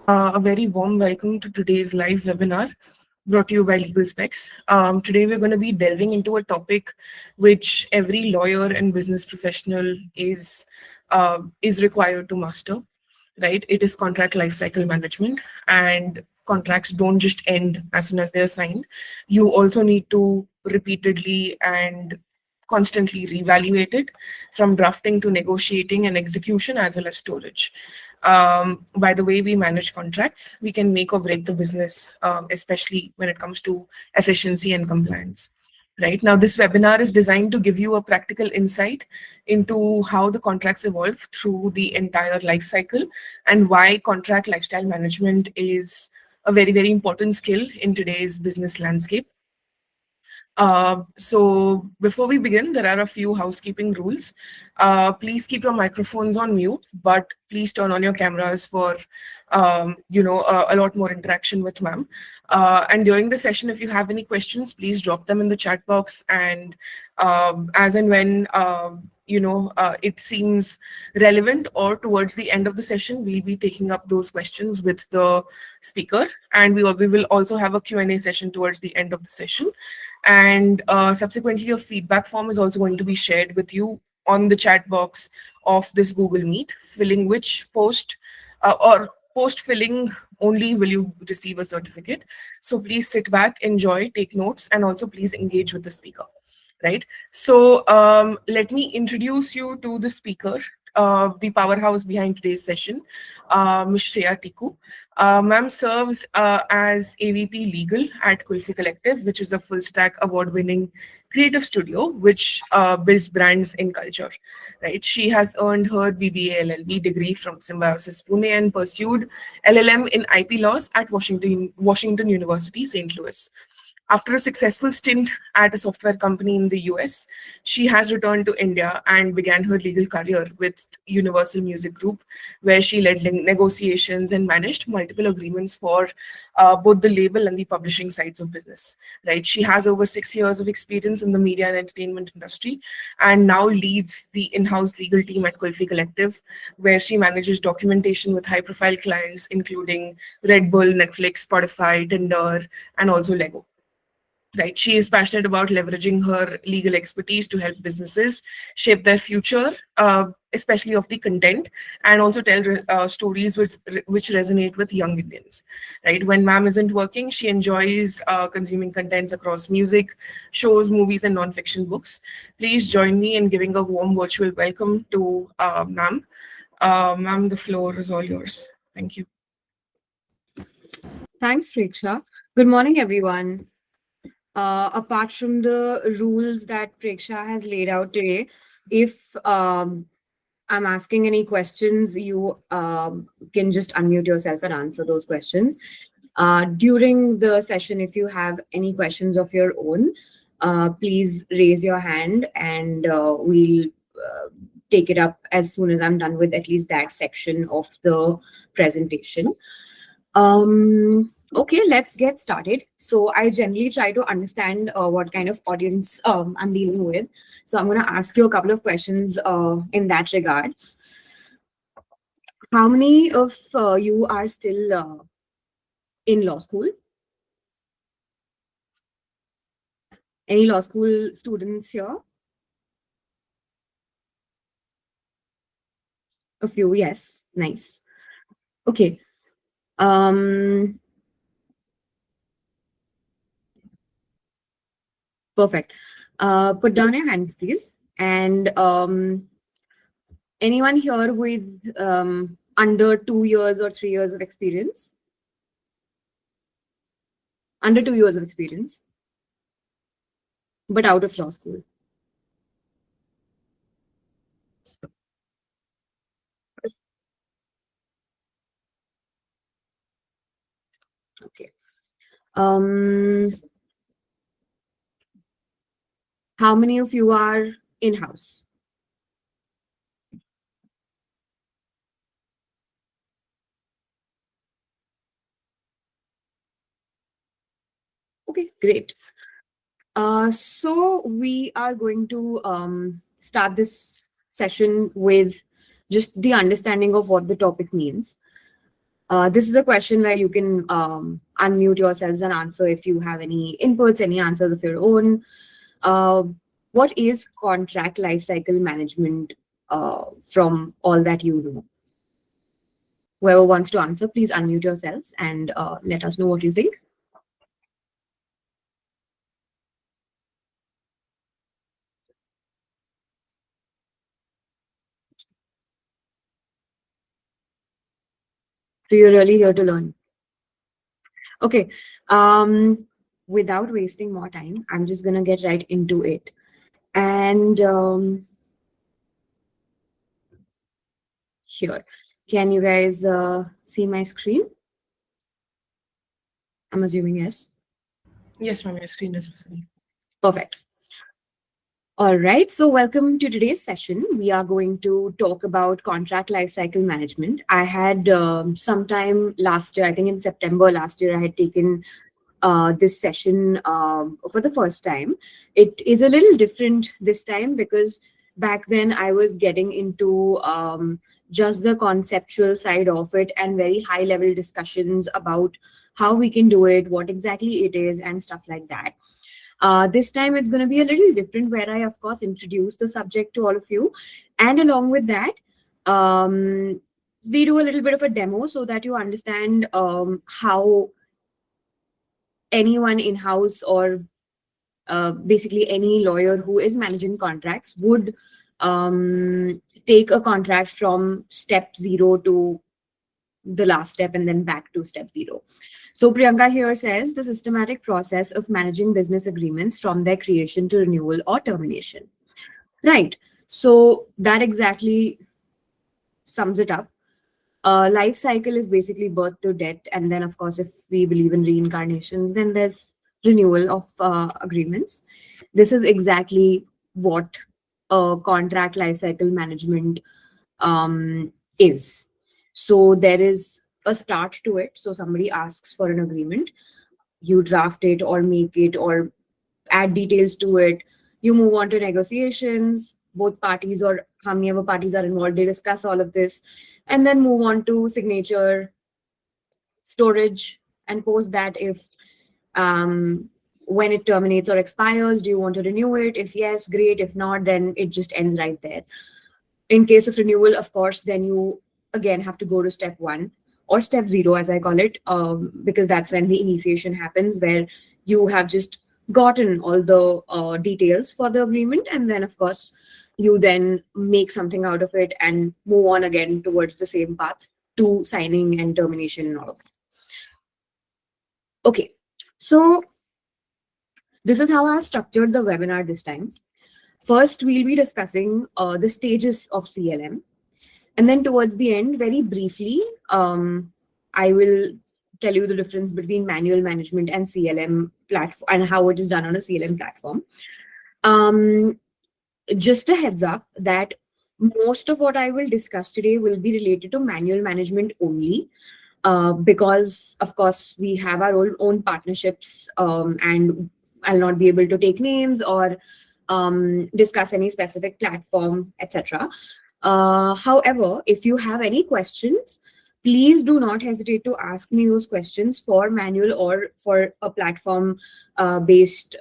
A very warm welcome to today's live webinar brought to you by Legal Specs. Today we're going to be delving into a topic which every lawyer and business professional is required to master, right? It is contract lifecycle management, and contracts don't just end as soon as they're signed. You also need to repeatedly and constantly reevaluate it, from drafting to negotiating and execution, as well as storage. By the way we manage contracts, we can make or break the business, especially when it comes to efficiency and compliance. Right now, this webinar is designed to give you a practical insight into how the contracts evolve through the entire life cycle, and why contract lifestyle management is a very, very important skill in today's business landscape. So before we begin, there are a few housekeeping rules. Please keep your microphones on mute, but please turn on your cameras for, a lot more interaction with ma'am. And during the session, if you have any questions, please drop them in the chat box. And as and when it seems relevant, or towards the end of the session, we'll be taking up those questions with the speaker. And we will also have a Q&A session towards the end of the session. And subsequently, a feedback form is also going to be shared with you on the chat box of this Google Meet, filling which post or post filling only will you receive a certificate. So please sit back, enjoy, take notes, and also please engage with the speaker. Right. So let me introduce you to the speaker, the powerhouse behind today's session, Ms. Shreya Tiku. Ma'am serves as AVP Legal at Kulfi Collective, which is a full stack award-winning creative studio which builds brands in culture. Right. She has earned her BBA LLB degree from Symbiosis Pune and pursued LLM in IP laws at Washington University, St. Louis. After a successful stint at a software company in the US, she has returned to India and began her legal career with Universal Music Group, where she led negotiations and managed multiple agreements for both the label and the publishing sides of business. Right, she has over 6 years of experience in the media and entertainment industry, and now leads the in-house legal team at Kulfi Collective, where she manages documentation with high-profile clients including Red Bull, Netflix, Spotify, Tinder, and also Lego. Right, she is passionate about leveraging her legal expertise to help businesses shape their future, especially of the content, and also tell stories which resonate with young Indians. Right, when ma'am isn't working, she enjoys consuming contents across music, shows, movies, and non-fiction books. Please join me in giving a warm virtual welcome to ma'am. Ma'am, the floor is all yours. Thank you. Thanks, Preksha. Good morning, everyone. Apart from the rules that Preksha has laid out today, if I'm asking any questions, you can just unmute yourself and answer those questions. During the session, if you have any questions of your own, please raise your hand and we'll take it up as soon as I'm done with at least that section of the presentation. Okay, let's get started. So I generally try to understand what kind of audience I'm dealing with. So I'm going to ask you a couple of questions in that regard. How many of you are still in law school? Any law school students here? A few, yes. Nice. Okay. Perfect. Put down your hands, please. And anyone here with under 2 years or 3 years of experience? Under 2 years of experience, but out of law school. Okay. How many of you are in-house? Okay, great. So we are going to start this session with just the understanding of what the topic means. This is a question where you can unmute yourselves and answer if you have any inputs, any answers of your own. What is contract lifecycle management from all that you know? Whoever wants to answer, please unmute yourselves and let us know what you think. So you're really here to learn. Okay. Without wasting more time, I'm just going to get right into it. And here, can you guys see my screen? I'm assuming yes. Yes, ma'am, your screen is visible. Perfect. All right, so welcome to today's session. We are going to talk about contract lifecycle management. I had sometime last year, I think in September last year, I had taken this session for the first time. It is a little different this time because back then I was getting into just the conceptual side of it and very high level discussions about how we can do it, what exactly it is, and stuff like that. This time it's going to be a little different where I, of course, introduce the subject to all of you. And along with that, we do a little bit of a demo so that you understand how anyone in-house or basically any lawyer who is managing contracts would take a contract from step 0 to the last step and then back to step 0. So Priyanka here says the systematic process of managing business agreements from their creation to renewal or termination. Right. So that exactly sums it up. Life cycle is basically birth to death. And then, of course, if we believe in reincarnation, then there's renewal of agreements. This is exactly what contract lifecycle management is. So there is a start to it. So somebody asks for an agreement, you draft it or make it or add details to it. You move on to negotiations. Both parties or how many other parties are involved, they discuss all of this and then move on to signature, storage, and post that if when it terminates or expires, do you want to renew it? If yes, great. If not, then it just ends right there. In case of renewal, of course, then you again have to go to step 1 or step 0, as I call it, because that's when the initiation happens, where you have just gotten all the details for the agreement. And then, of course, you then make something out of it and move on again towards the same path to signing and termination and all of that. Okay, so this is how I've structured the webinar this time. First, we'll be discussing the stages of CLM. And then towards the end, very briefly, I will tell you the difference between manual management and CLM platform and how it is done on a CLM platform. Just a heads up that most of what I will discuss today will be related to manual management only. Because, of course, we have our own partnerships and I'll not be able to take names or discuss any specific platform, etc. However, if you have any questions, please do not hesitate to ask me those questions for manual or for a platform-based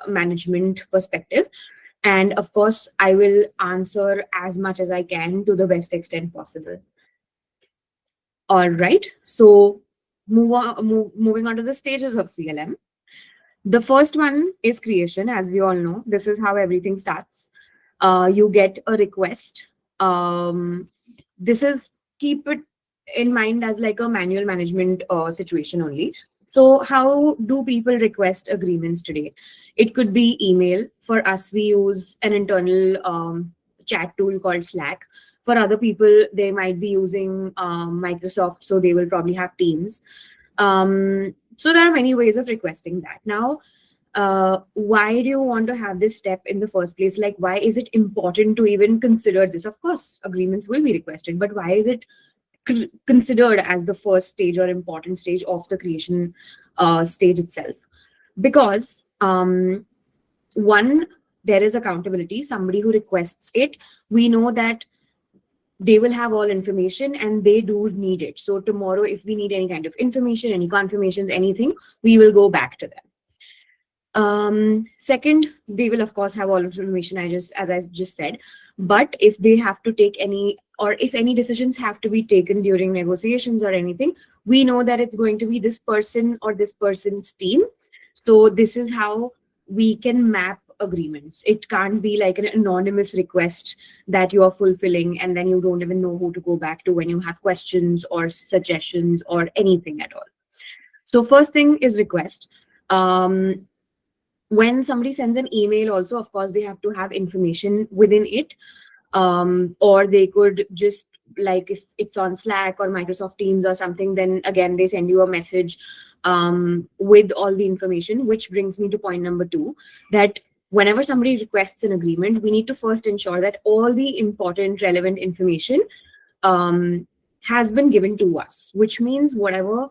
management perspective. And of course, I will answer as much as I can to the best extent possible. All right, so moving on to the stages of CLM. The first one is creation. As we all know, this is how everything starts. You get a request. This is, keep it in mind as like a manual management situation only. So how do people request agreements today? It could be email. For us, we use an internal chat tool called Slack. For other people, they might be using Microsoft, so they will probably have Teams. So there are many ways of requesting that. Now, why do you want to have this step in the first place? Like, why is it important to even consider this? Of course, agreements will be requested, but why is it considered as the first stage or important stage of the creation stage itself? Because one, there is accountability. Somebody who requests it, we know that they will have all information and they do need it. So tomorrow, if we need any kind of information, any confirmations, anything, we will go back to them. Second, they will of course have all information as I just said, but if they have to take any, or if any decisions have to be taken during negotiations or anything, we know that it's going to be this person or this person's team. So this is how we can map agreements. It can't be like an anonymous request that you are fulfilling and then you don't even know who to go back to when you have questions or suggestions or anything at all. So first thing is request. When somebody sends an email also, of course, they have to have information within it. Or they could just, like if it's on Slack or Microsoft Teams or something, then again, they send you a message with all the information, which brings me to point number 2, that whenever somebody requests an agreement, we need to first ensure that all the important relevant information has been given to us, which means whatever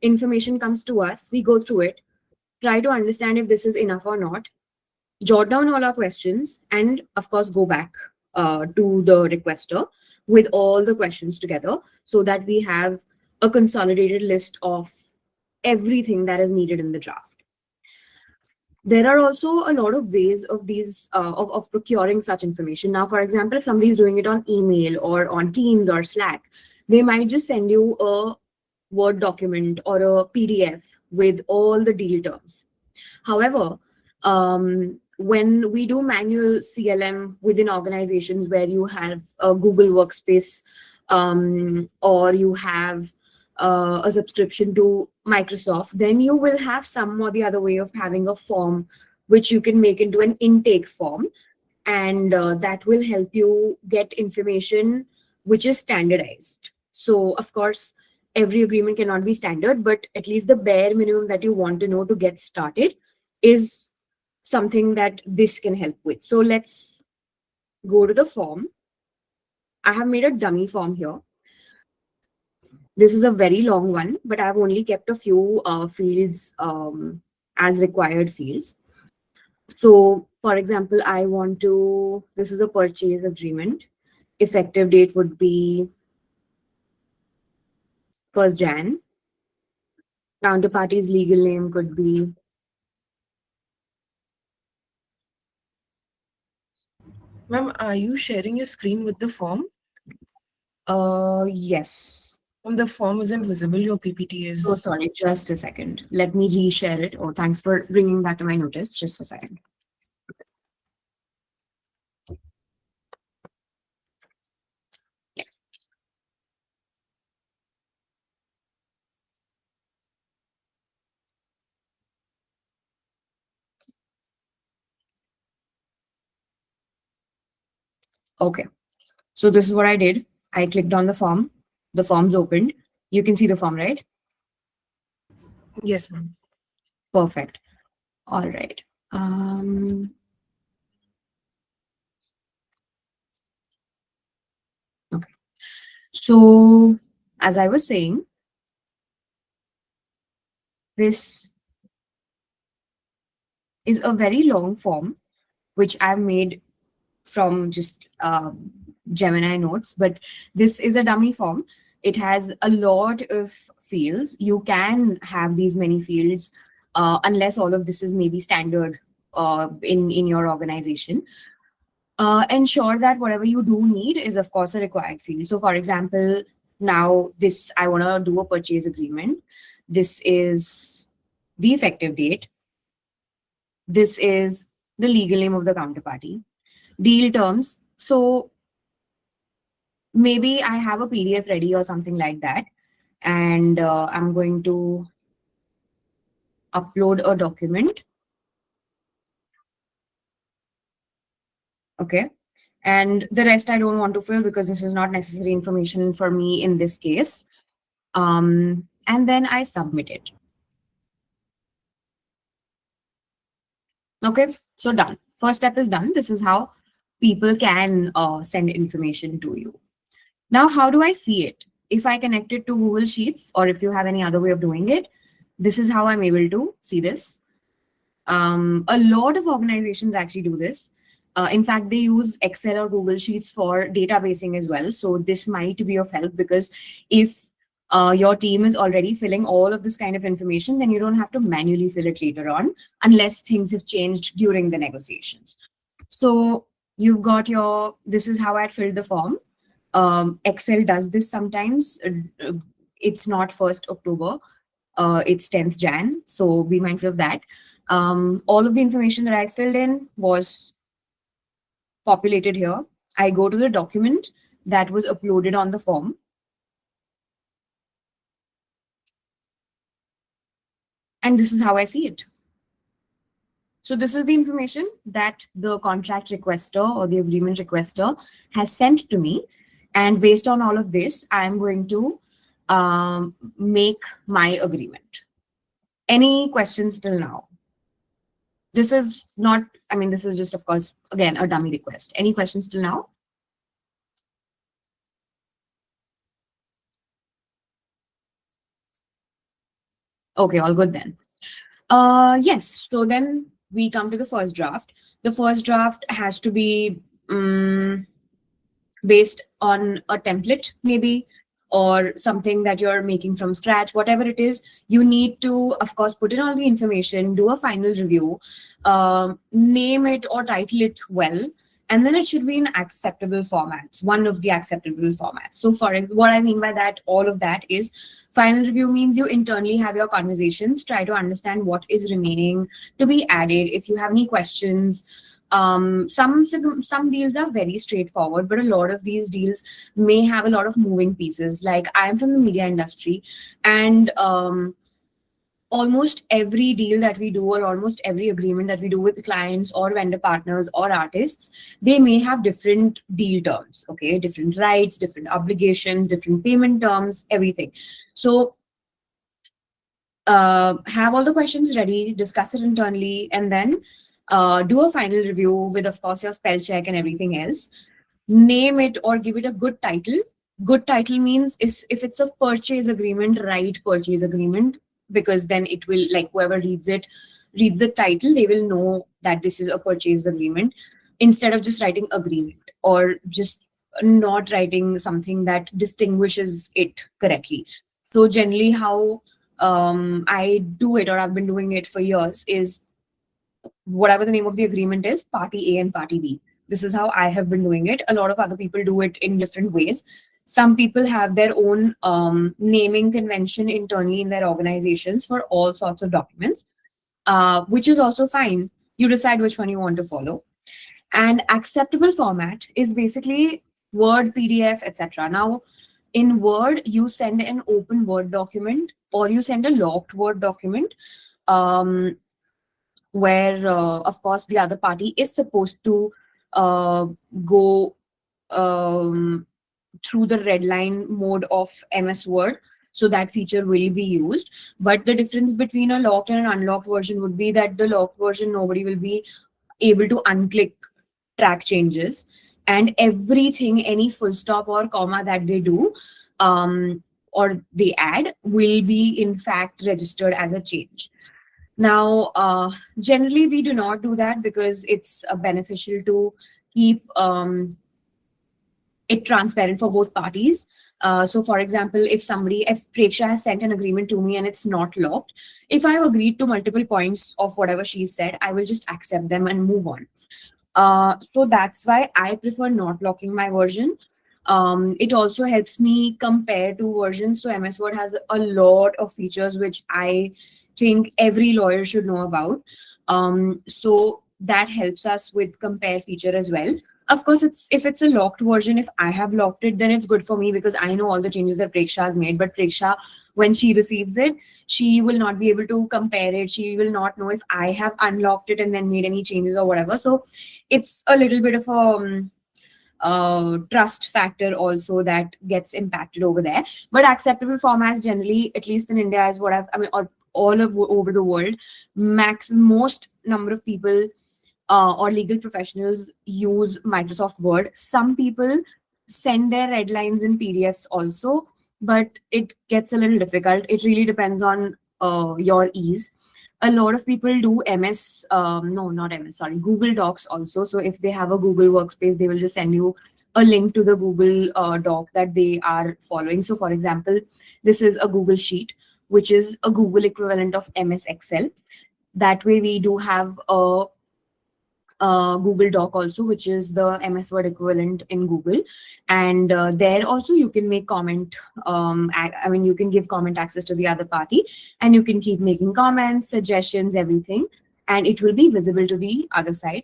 information comes to us, we go through it, try to understand if this is enough or not, jot down all our questions, and of course go back to the requester with all the questions together so that we have a consolidated list of everything that is needed in the draft. There are also a lot of ways of these of procuring such information. Now, for example, if somebody is doing it on email or on Teams or Slack, they might just send you a Word document or a PDF with all the deal terms. However, when we do manual CLM within organizations where you have a Google Workspace or you have a subscription to Microsoft, then you will have some or the other way of having a form which you can make into an intake form, and that will help you get information which is standardized. So of course, every agreement cannot be standard, but at least the bare minimum that you want to know to get started is something that this can help with. So let's go to the form. I have made a dummy form here. This is a very long one, but I've only kept a few fields as required fields. So for example, this is a purchase agreement. Effective date would be 1st Jan. Counterparty's legal name could be Ma'am, are you sharing your screen with the form? yes. The form isn't visible. Your PPT is. Oh, sorry, just a second. Let me reshare it. Oh, thanks for bringing that to my notice. Just a second. Yeah. Okay. So this is what I did. I clicked on the form. The form's opened. You can see the form, right? Yes, ma'am. Perfect. All right. Okay. So as I was saying, this is a very long form, which I've made from just Gemini notes, but this is a dummy form. It has a lot of fields. You can have these many fields unless all of this is maybe standard in your organization. Ensure that whatever you do need is of course a required field. So for example, now this, I want to do a purchase agreement. This is the effective date. This is the legal name of the counterparty. Deal terms. So maybe I have a PDF ready or something like that, and I'm going to upload a document. Okay. And the rest I don't want to fill because this is not necessary information for me in this case. And then I submit it. Okay, so done. First step is done. This is how people can send information to you. Now, how do I see it? If I connect it to Google Sheets, or if you have any other way of doing it, this is how I'm able to see this. A lot of organizations actually do this. In fact, they use Excel or Google Sheets for databasing as well. So this might be of help, because if your team is already filling all of this kind of information, then you don't have to manually fill it later on, unless things have changed during the negotiations. So you've got this is how I filled the form. Excel does this sometimes. It's not 1st October, it's 10th Jan. So be mindful of that. All of the information that I filled in was populated here. I go to the document that was uploaded on the form. And this is how I see it. So this is the information that the contract requester or the agreement requester has sent to me. And based on all of this, I'm going to make my agreement. Any questions till now? This is not, I mean, this is just, of course, again, a dummy request. Any questions till now? Okay, all good then. Yes, so then we come to the first draft. The first draft has to be based on a template, maybe, or something that you're making from scratch, whatever it is. You need to, of course, put in all the information, do a final review, name it or title it well, and then it should be in acceptable formats, one of the acceptable formats. So for what I mean by that, all of that is, final review means you internally have your conversations, try to understand what is remaining to be added. If you have any questions, some deals are very straightforward, but a lot of these deals may have a lot of moving pieces. Like, I'm from the media industry, and almost every deal that we do, or almost every agreement that we do with clients or vendor partners or artists, they may have different deal terms, okay? Different rights, different obligations, different payment terms, everything. So have all the questions ready, discuss it internally, and then do a final review with, of course, your spell check and everything else. Name it or give it a good title. Good title means if it's a purchase agreement, write purchase agreement, because then it will, like, whoever reads the title, they will know that this is a purchase agreement, instead of just writing agreement or just not writing something that distinguishes it correctly. So generally how I do it, or I've been doing it for years, is whatever the name of the agreement is, party A and party B. This is how I have been doing it. A lot of other people do it in different ways. Some people have their own naming convention internally in their organizations for all sorts of documents, which is also fine. You decide which one you want to follow. And acceptable format is basically Word, PDF, etc. Now, in Word, you send an open Word document, or you send a locked Word document, where, of course, the other party is supposed to go through the red line mode of MS Word. So that feature will be used. But the difference between a locked and an unlocked version would be that the locked version, nobody will be able to unclick track changes. And everything, any full stop or comma that they do or they add, will be in fact registered as a change. Now, generally, we do not do that because it's beneficial to keep it transparent for both parties. So for example, if Preksha has sent an agreement to me and it's not locked, if I've agreed to multiple points of whatever she said, I will just accept them and move on. So that's why I prefer not locking my version. It also helps me compare two versions. So MS Word has a lot of features which I think every lawyer should know about. So that helps us with compare feature as well. Of course, if it's a locked version, if I have locked it, then it's good for me because I know all the changes that Preksha has made. But Preksha, when she receives it, she will not be able to compare it. She will not know if I have unlocked it and then made any changes or whatever. So it's a little bit of a trust factor also that gets impacted over there. But acceptable formats generally, at least in India, is what or all over the world, most number of people or legal professionals use Microsoft Word. Some people send their red lines in PDFs also, but it gets a little difficult. It really depends on your ease. A lot of people do MS, no, not MS, sorry, Google Docs also. So if they have a Google Workspace, they will just send you a link to the Google Doc that they are following. So for example, this is a Google Sheet, which is a Google equivalent of MS Excel. That way we do have a Google Doc also, which is the MS Word equivalent in Google. And there also you can make comment. I mean, you can give comment access to the other party, and you can keep making comments, suggestions, everything, and it will be visible to the other side.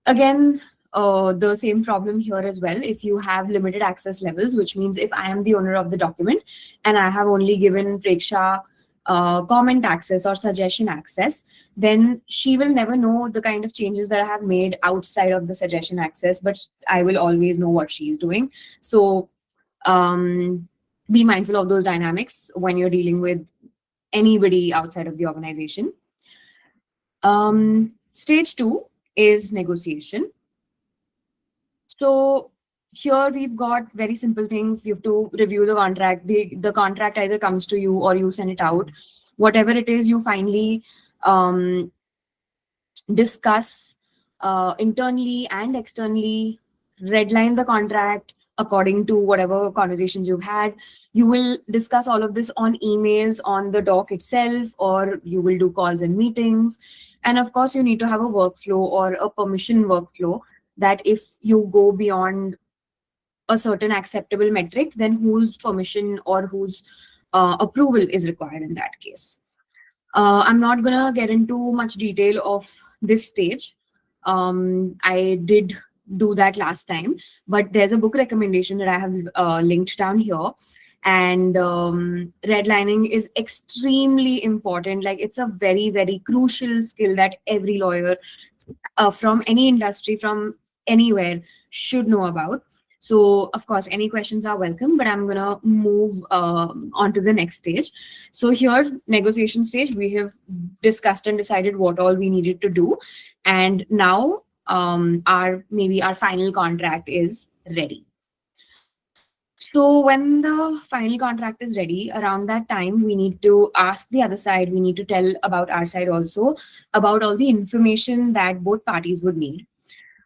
Again, the same problem here as well. If you have limited access levels, which means if I am the owner of the document and I have only given Preksha comment access or suggestion access, then she will never know the kind of changes that I have made outside of the suggestion access, but I will always know what she's doing. So be mindful of those dynamics when you're dealing with anybody outside of the organization. Stage 2 is negotiation. So here we've got very simple things. You have to review the contract. The contract either comes to you or you send it out. Whatever it is, you finally discuss internally and externally, redline the contract according to whatever conversations you've had. You will discuss all of this on emails, on the doc itself, or you will do calls and meetings. And of course, you need to have a workflow or a permission workflow that if you go beyond a certain acceptable metric, then whose permission or whose approval is required in that case. I'm not gonna get into much detail of this stage. I did do that last time, but there's a book recommendation that I have linked down here. And redlining is extremely important. Like, it's a very, very crucial skill that every lawyer from any industry, from anywhere, should know about. So of course, any questions are welcome, but I'm gonna move on to the next stage. So here, negotiation stage, we have discussed and decided what all we needed to do. And now our final contract is ready. So when the final contract is ready, around that time, we need to ask the other side, we need to tell about our side also, about all the information that both parties would need.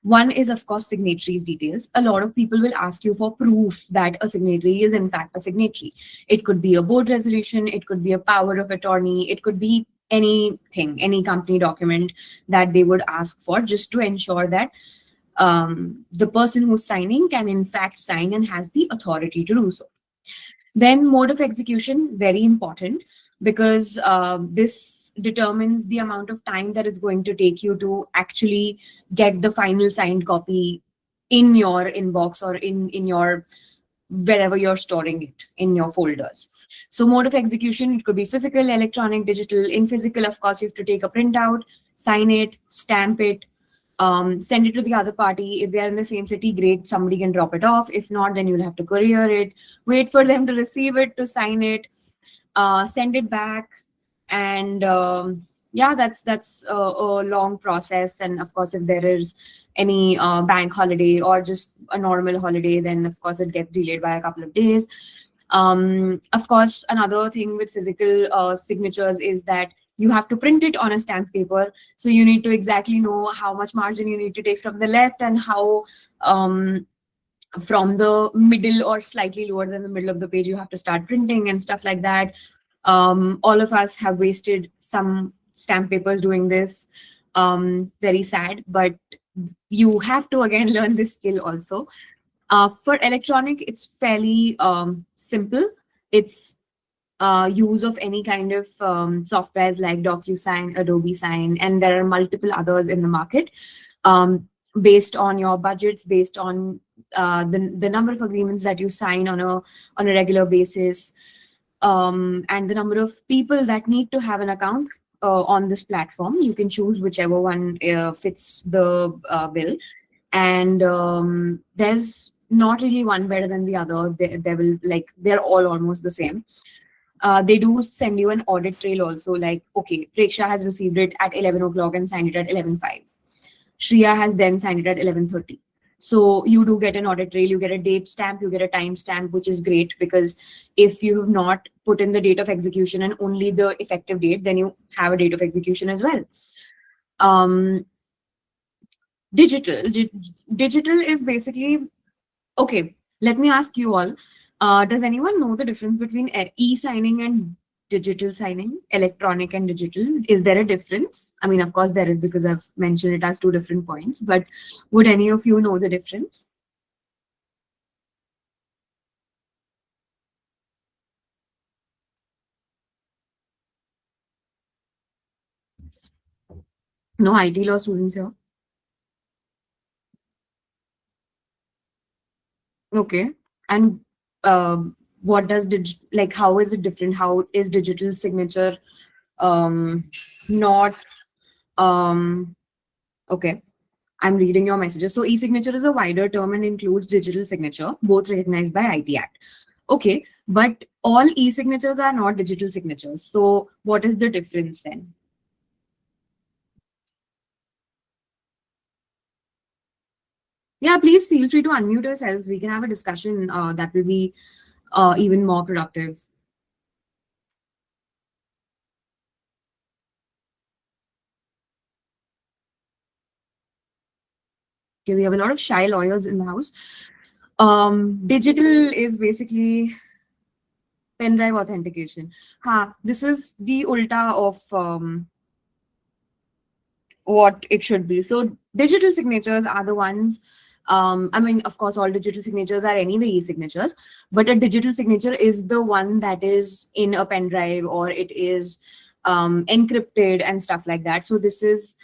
One is, of course, signatories details. A lot of people will ask you for proof that a signatory is in fact a signatory. It could be a board resolution, it could be a power of attorney, it could be anything, any company document that they would ask for, just to ensure that the person who's signing can in fact sign and has the authority to do so. Then mode of execution, very important, because this determines the amount of time that it's going to take you to actually get the final signed copy in your inbox or in your wherever you're storing it in your folders. So mode of execution, it could be physical, electronic, digital. In physical, of course, you have to take a printout, sign it, stamp it, send it to the other party. If they are in the same city, great, somebody can drop it off. If not, then you'll have to courier it, wait for them to receive it, to sign it, send it back. And yeah, that's a long process. And of course, if there is any bank holiday or just a normal holiday, then of course it gets delayed by a couple of days. Of course, another thing with physical signatures is that you have to print it on a stamped paper. So you need to exactly know how much margin you need to take from the left and how from the middle or slightly lower than the middle of the page you have to start printing and stuff like that. All of us have wasted some stamp papers doing this. Very sad, but you have to again learn this skill also. For electronic, it's fairly simple. It's use of any kind of softwares like DocuSign, Adobe Sign, and there are multiple others in the market. Based on your budgets, based on the number of agreements that you sign on a regular basis, and the number of people that need to have an account on this platform, you can choose whichever one fits the bill. And there's not really one better than the other. They're all almost the same. They do send you an audit trail also, like, okay, Preksha has received it at 11 o'clock and signed it at 11:05. Shreya has then signed it at 11:30. So you do get an audit trail, you get a date stamp, you get a time stamp, which is great because if you have not put in the date of execution and only the effective date, then you have a date of execution as well. Digital is basically, okay, let me ask you all, does anyone know the difference between e-signing and digital signing, electronic and digital? Is there a difference? I mean, of course there is because I've mentioned it as two different points, but would any of you know the difference? No IT law students here? Okay. And what does like how is it different? How is digital signature not okay. I'm reading your messages. So e-signature is a wider term and includes digital signature, both recognized by IT Act. Okay, but all e-signatures are not digital signatures. So what is the difference then? Yeah, please feel free to unmute yourselves. We can have a discussion that will be even more productive. Okay, we have a lot of shy lawyers in the house. Digital is basically pen drive authentication. This is the ulta of what it should be. So digital signatures are the ones, I mean, of course, all digital signatures are anyway e-signatures, but a digital signature is the one that is in a pen drive or it is encrypted and stuff like that. So this is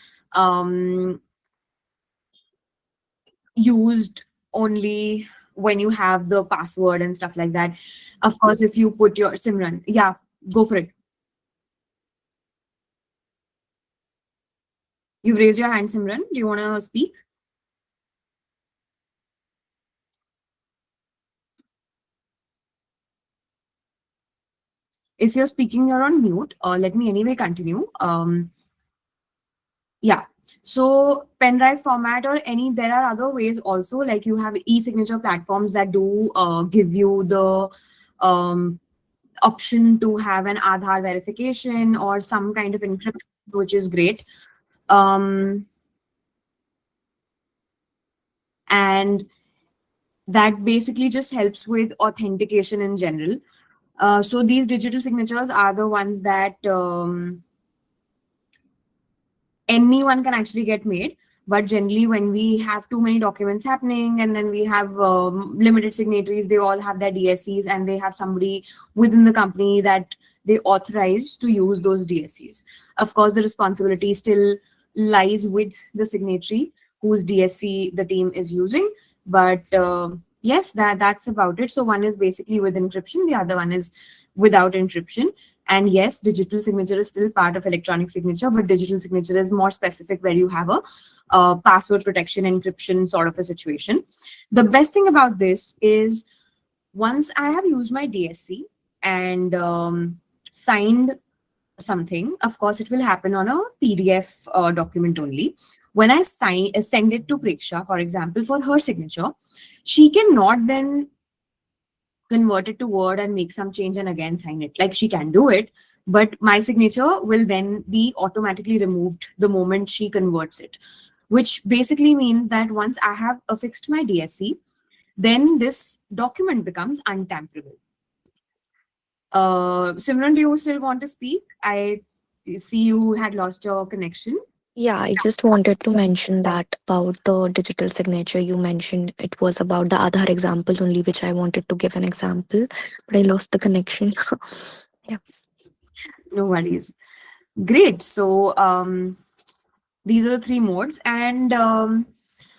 used only when you have the password and stuff like that. Of course, if you put your Simran, yeah, go for it. You've raised your hand, Simran. Do you want to speak? If you're speaking, you're on mute. Let me anyway continue. Yeah. So pen drive format or any, there are other ways also, like you have e-signature platforms that do give you the option to have an Aadhaar verification or some kind of encryption, which is great. And that basically just helps with authentication in general. So these digital signatures are the ones that anyone can actually get made. But generally, when we have too many documents happening and then we have limited signatories, they all have their DSCs and they have somebody within the company that they authorize to use those DSCs. Of course, the responsibility still lies with the signatory whose DSC the team is using. But yes, that's about it. So one is basically with encryption, the other one is without encryption. And yes, digital signature is still part of electronic signature, but digital signature is more specific where you have a password protection encryption sort of a situation. The best thing about this is once I have used my DSC and signed something, of course, it will happen on a PDF document only. When I send it to Preksha, for example, for her signature, she cannot then convert it to Word and make some change and again sign it. Like she can do it, but my signature will then be automatically removed the moment she converts it, which basically means that once I have affixed my DSC, then this document becomes untamperable. Simran, do you still want to speak? I see you had lost your connection. Yeah, I just wanted to mention that about the digital signature. You mentioned it was about the Aadhaar example only, which I wanted to give an example, but I lost the connection. Yeah. No worries. Great. So these are the three modes. And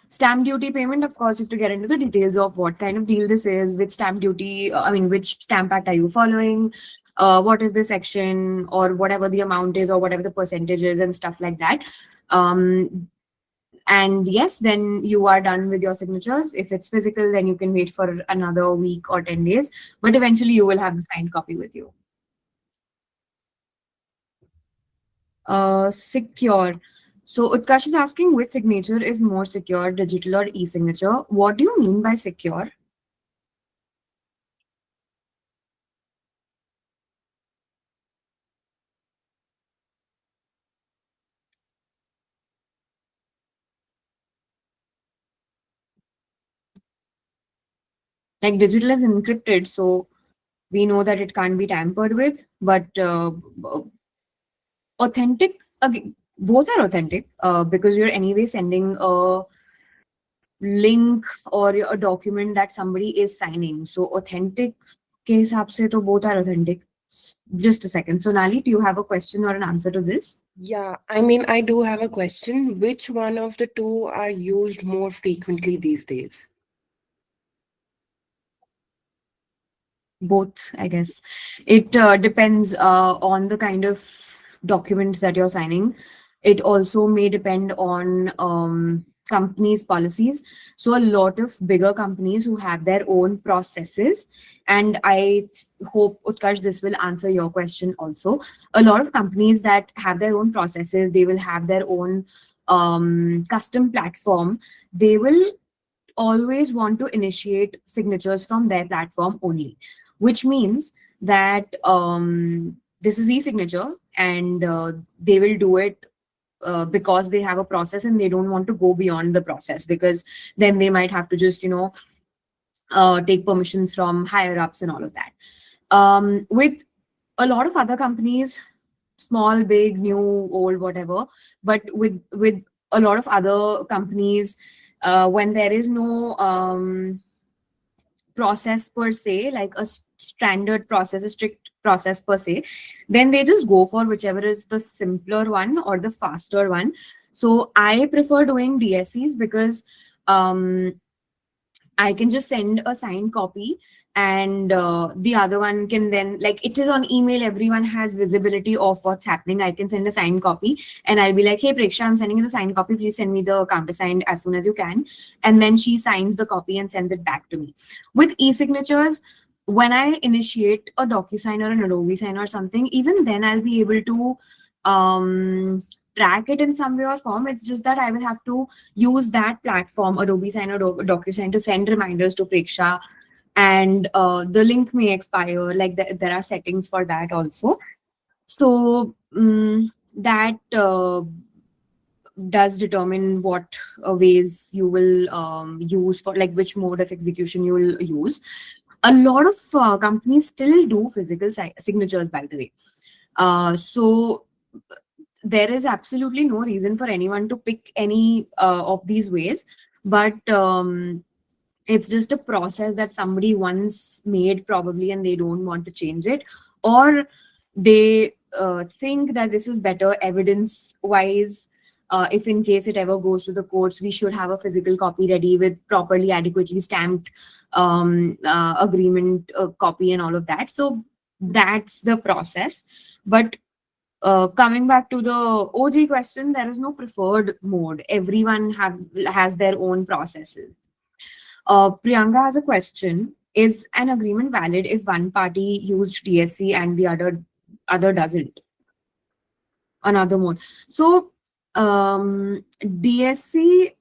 stamp duty payment, of course, you have to get into the details of what kind of deal this is, which stamp duty, I mean, which stamp act are you following, what is the section, or whatever the amount is, or whatever the percentage is, and stuff like that. And yes, then you are done with your signatures. If it's physical, then you can wait for another week or 10 days, but eventually you will have the signed copy with you. Secure. So Utkarsh is asking which signature is more secure, digital or e-signature? What do you mean by secure? Like digital is encrypted, so we know that it can't be tampered with, but authentic, again, both are authentic because you're anyway sending a link or a document that somebody is signing. So authentic के हिसाब से तो both are authentic. Just a second. So Nali, do you have a question or an answer to this? Yeah, I mean, I do have a question. Which one of the two are used more frequently these days? Both, I guess. It depends on the kind of document that you're signing. It also may depend on companies' policies. So a lot of bigger companies who have their own processes, and I hope, Utkarsh, this will answer your question also. A lot of companies that have their own processes, they will have their own custom platform. They will always want to initiate signatures from their platform only, which means that this is e-signature and they will do it because they have a process and they don't want to go beyond the process, because then they might have to just, take permissions from higher ups and all of that. With a lot of other companies, small, big, new, old, whatever, but with a lot of other companies, when there is no process per se, like a standard process, a strict process per se, then they just go for whichever is the simpler one or the faster one. So I prefer doing DSCs because I can just send a signed copy, and the other one can then, like, it is on email, everyone has visibility of what's happening. I can send a signed copy and I'll be like, hey Preksha, I'm sending you a signed copy, please send me the countersigned as soon as you can. And then she signs the copy and sends it back to me. With e-signatures, when I initiate a DocuSign or an Adobe Sign or something, even then I'll be able to track it in some way or form. It's just that I will have to use that platform, Adobe Sign or DocuSign, to send reminders to Preksha, and the link may expire. Like there are settings for that also. So that does determine what ways you will use for, like, which mode of execution you will use. A lot of companies still do physical signatures, by the way. So there is absolutely no reason for anyone to pick any of these ways, but it's just a process that somebody once made probably, and they don't want to change it, or they think that this is better evidence wise. If in case it ever goes to the courts, we should have a physical copy ready with properly adequately stamped agreement copy and all of that. So that's the process. But coming back to the OG question, there is no preferred mode. Everyone has their own processes. Priyanka has a question. Is an agreement valid if one party used DSC and the other doesn't? Another mode. So DSC,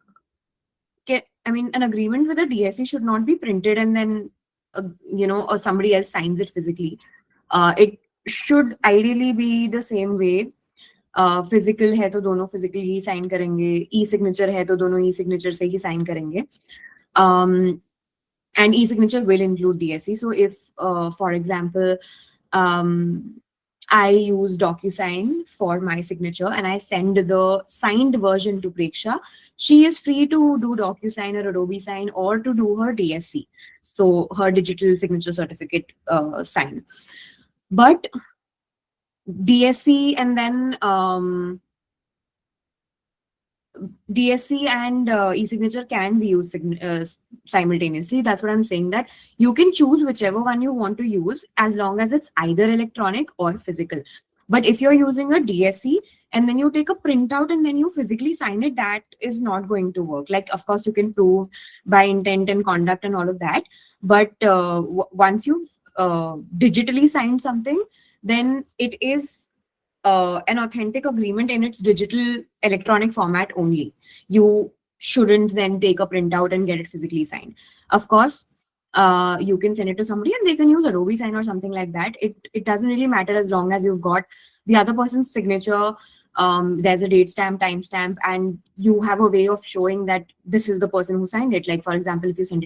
I mean, an agreement with a DSC should not be printed and then or somebody else signs it physically. It should ideally be the same way. Physical है तो दोनों physically ही sign करेंगे, ई signature है तो दोनों ई signature से ही sign करेंगे. And e-signature will include DSC. So if, for example, I use DocuSign for my signature and I send the signed version to Preksha, she is free to do DocuSign or Adobe Sign or to do her DSC, so her digital signature certificate sign. But DSC and then DSC and e-signature can be used simultaneously. That's what I'm saying, that you can choose whichever one you want to use as long as it's either electronic or physical. But if you're using a DSC and then you take a printout and then you physically sign it, that is not going to work. Like, of course, you can prove by intent and conduct and all of that. But once you've digitally signed something, then it is an authentic agreement in its digital electronic format only. You shouldn't then take a printout and get it physically signed. Of course, you can send it to somebody and they can use Adobe Sign or something like that. It doesn't really matter as long as you've got the other person's signature. There's a date stamp, time stamp, and you have a way of showing that this is the person who signed it. Like, for example, if you send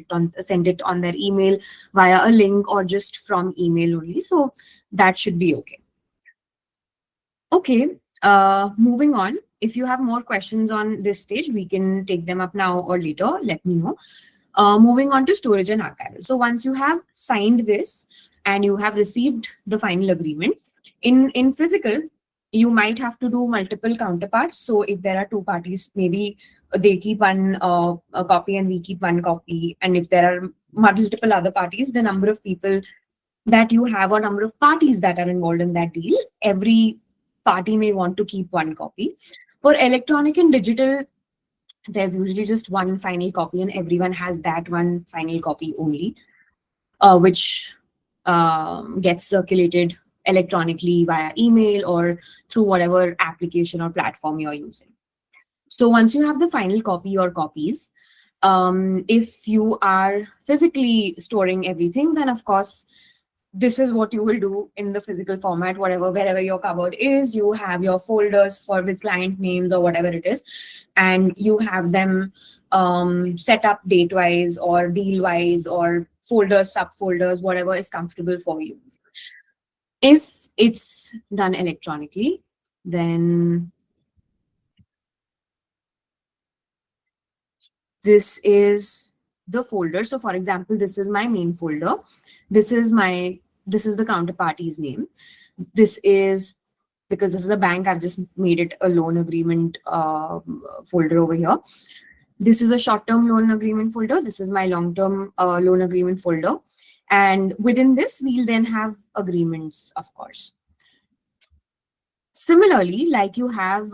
it on their email via a link or just from email only. So that should be okay. Okay, moving on. If you have more questions on this stage, we can take them up now or later. Let me know. Moving on to storage and archival. So once you have signed this and you have received the final agreement, in physical, you might have to do multiple counterparts. So if there are two parties, maybe they keep one a copy and we keep one copy. And if there are multiple other parties, the number of people that you have or number of parties that are involved in that deal, every party may want to keep one copy. For electronic and digital, there's usually just one final copy and everyone has that one final copy only, which gets circulated electronically via email or through whatever application or platform you're using. So once you have the final copy or copies, if you are physically storing everything, then of course, this is what you will do in the physical format, wherever your cupboard is, you have your folders for with client names or whatever it is, and you have them set up date-wise or deal-wise or folders, subfolders, whatever is comfortable for you. If it's done electronically, then this is the folder. So for example, this is my main folder. This is the counterparty's name. This is, because this is a bank, I've just made it a loan agreement folder over here. This is a short-term loan agreement folder. This is my long-term loan agreement folder. And within this, we'll then have agreements, of course. Similarly, like you have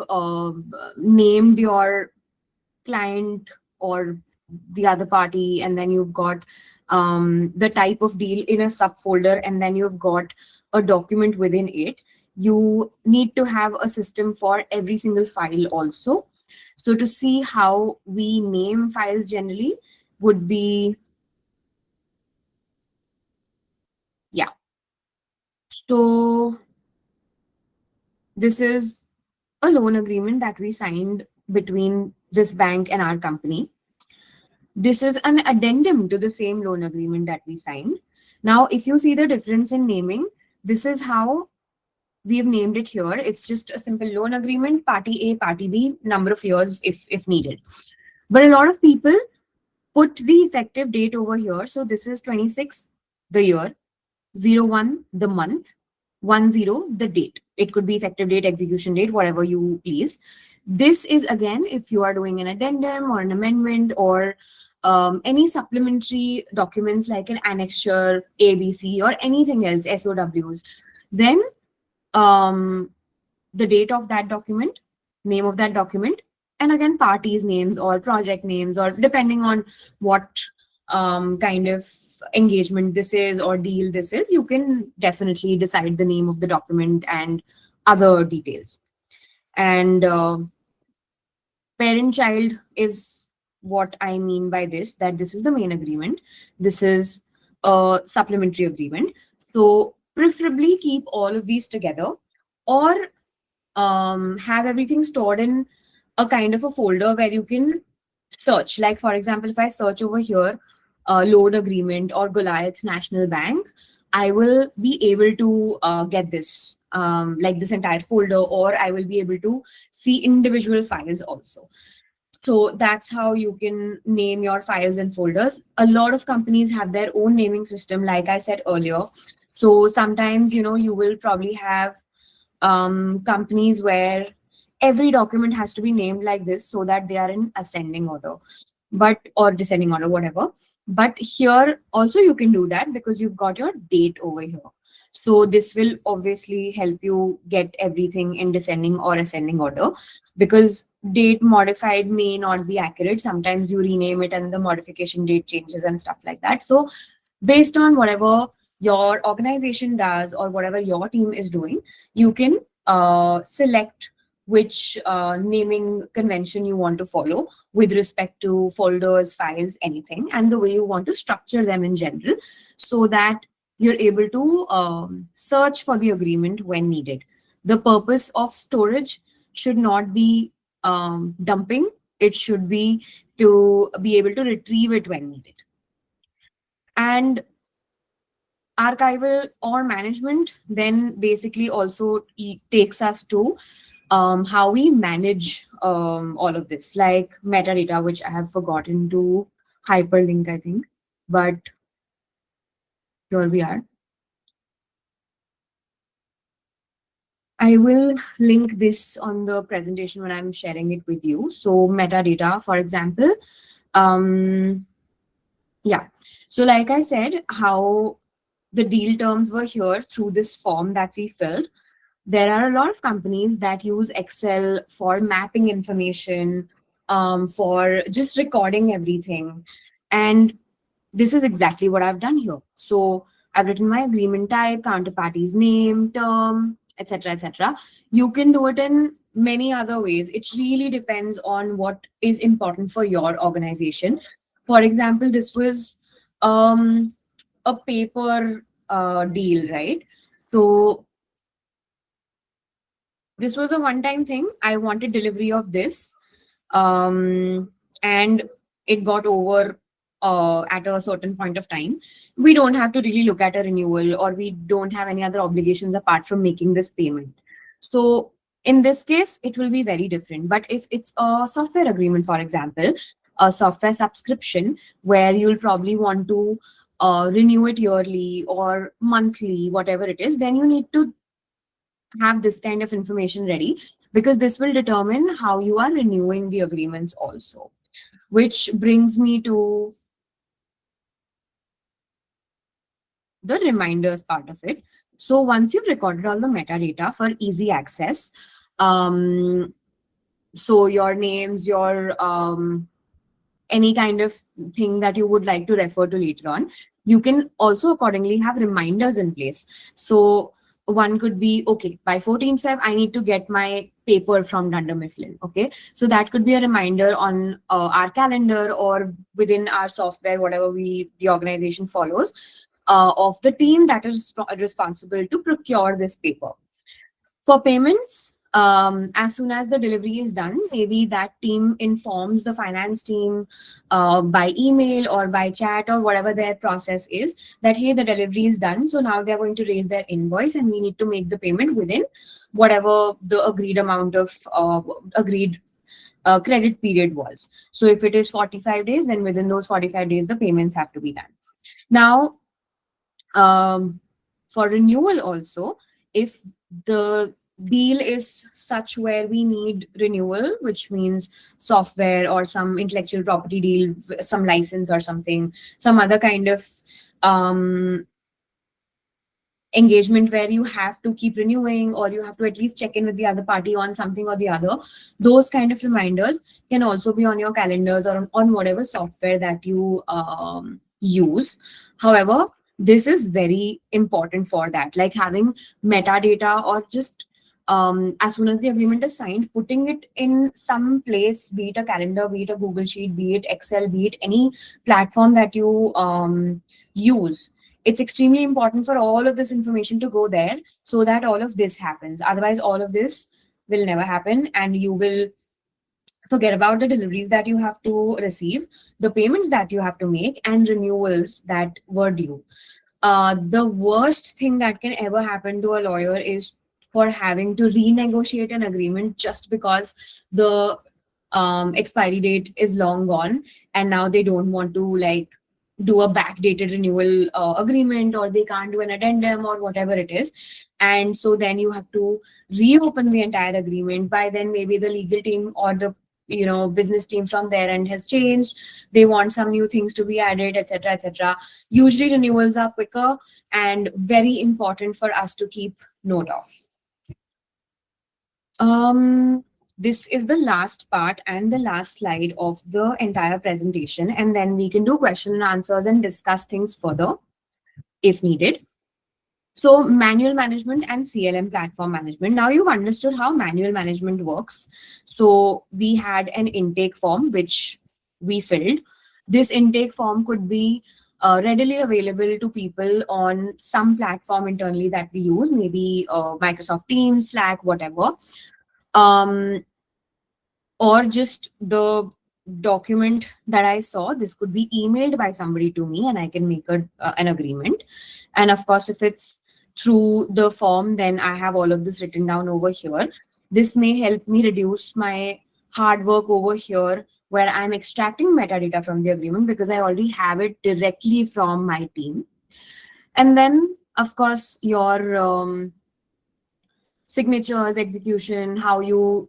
named your client or the other party, and then you've got the type of deal in a subfolder, and then you've got a document within it. You need to have a system for every single file also. So to see how we name files generally would be, yeah. So this is a loan agreement that we signed between this bank and our company. This is an addendum to the same loan agreement that we signed. Now, if you see the difference in naming, this is how we've named it here. It's just a simple loan agreement, party A, party B, number of years if needed. But a lot of people put the effective date over here. So this is 26, the year, 01, the month, 10, the date. It could be effective date, execution date, whatever you please. This is, again, if you are doing an addendum or an amendment or any supplementary documents like an annexure, ABC, or anything else, SOWs, then the date of that document, name of that document, and again, parties' names or project names, or depending on what kind of engagement this is or deal this is, you can definitely decide the name of the document and other details. And parent-child is what I mean by this, that this is the main agreement. This is a supplementary agreement. So preferably keep all of these together, or have everything stored in a kind of a folder where you can search. Like, for example, if I search over here, loan agreement or Goliath National Bank, I will be able to get this, like this entire folder, or I will be able to see individual files also. So that's how you can name your files and folders. A lot of companies have their own naming system, like I said earlier. So sometimes, you will probably have companies where every document has to be named like this so that they are in ascending order, or descending order, whatever. But here also you can do that because you've got your date over here. So this will obviously help you get everything in descending or ascending order, because date modified may not be accurate. Sometimes you rename it and the modification date changes and stuff like that. So based on whatever your organization does or whatever your team is doing, you can select which naming convention you want to follow with respect to folders, files, anything, and the way you want to structure them in general, so that you're able to search for the agreement when needed. The purpose of storage should not be dumping. It should be to be able to retrieve it when needed. And archival or management then basically also takes us to how we manage all of this, like metadata, which I have forgotten to hyperlink, I think, but here we are. I will link this on the presentation when I'm sharing it with you. So metadata, for example, yeah. So like I said, how the deal terms were here through this form that we filled. There are a lot of companies that use Excel for mapping information, for just recording everything. And this is exactly what I've done here. So I've written my agreement type, counterparty's name, term, etc., etc. You can do it in many other ways. It really depends on what is important for your organization. For example, this was a paper deal, right? So this was a one-time thing. I wanted delivery of this, and it got over at a certain point of time. We don't have to really look at a renewal, or we don't have any other obligations apart from making this payment. So in this case, it will be very different. But if it's a software agreement, for example, a software subscription, where you'll probably want to renew it yearly or monthly, whatever it is, then you need to have this kind of information ready, because this will determine how you are renewing the agreements also. Which brings me to the reminders part of it. So once you've recorded all the metadata for easy access, so your names, your any kind of thing that you would like to refer to later on, you can also accordingly have reminders in place. So one could be, okay, by 14th Feb, I need to get my paper from Dunder Mifflin. Okay, so that could be a reminder on our calendar or within our software, whatever the organization follows, of the team that is responsible to procure this paper. For payments, as soon as the delivery is done, maybe that team informs the finance team by email or by chat or whatever their process is, that, hey, the delivery is done. So now they're going to raise their invoice and we need to make the payment within whatever the agreed amount of credit period was. So if it is 45 days, then within those 45 days, the payments have to be done. Now, for renewal also, if the deal is such where we need renewal, which means software or some intellectual property deal, some license or something, some other kind of engagement where you have to keep renewing, or you have to at least check in with the other party on something or the other, those kind of reminders can also be on your calendars or on whatever software that you use. However, this is very important for that, like having metadata, or just as soon as the agreement is signed, putting it in some place, be it a calendar, be it a Google Sheet, be it Excel, be it any platform that you use. It's extremely important for all of this information to go there so that all of this happens. Otherwise, all of this will never happen, and you will forget about the deliveries that you have to receive, the payments that you have to make, and renewals that were due. The worst thing that can ever happen to a lawyer is for having to renegotiate an agreement just because the expiry date is long gone, and now they don't want to like do a backdated renewal agreement, or they can't do an addendum or whatever it is. And so then you have to reopen the entire agreement. By then, maybe the legal team or the business team from their end has changed. They want some new things to be added, etc., etc. Usually renewals are quicker and very important for us to keep note of. This is the last part and the last slide of the entire presentation, and then we can do question and answers and discuss things further if needed. So manual management and CLM platform management. Now you've understood how manual management works. So we had an intake form which we filled. This intake form could be readily available to people on some platform internally that we use, maybe Microsoft Teams, Slack, whatever. Or just the document that I saw, this could be emailed by somebody to me and I can make an agreement. And of course, if it's through the form, then I have all of this written down over here. This may help me reduce my hard work over here where I'm extracting metadata from the agreement because I already have it directly from my team. And then, of course, your signatures, execution, how you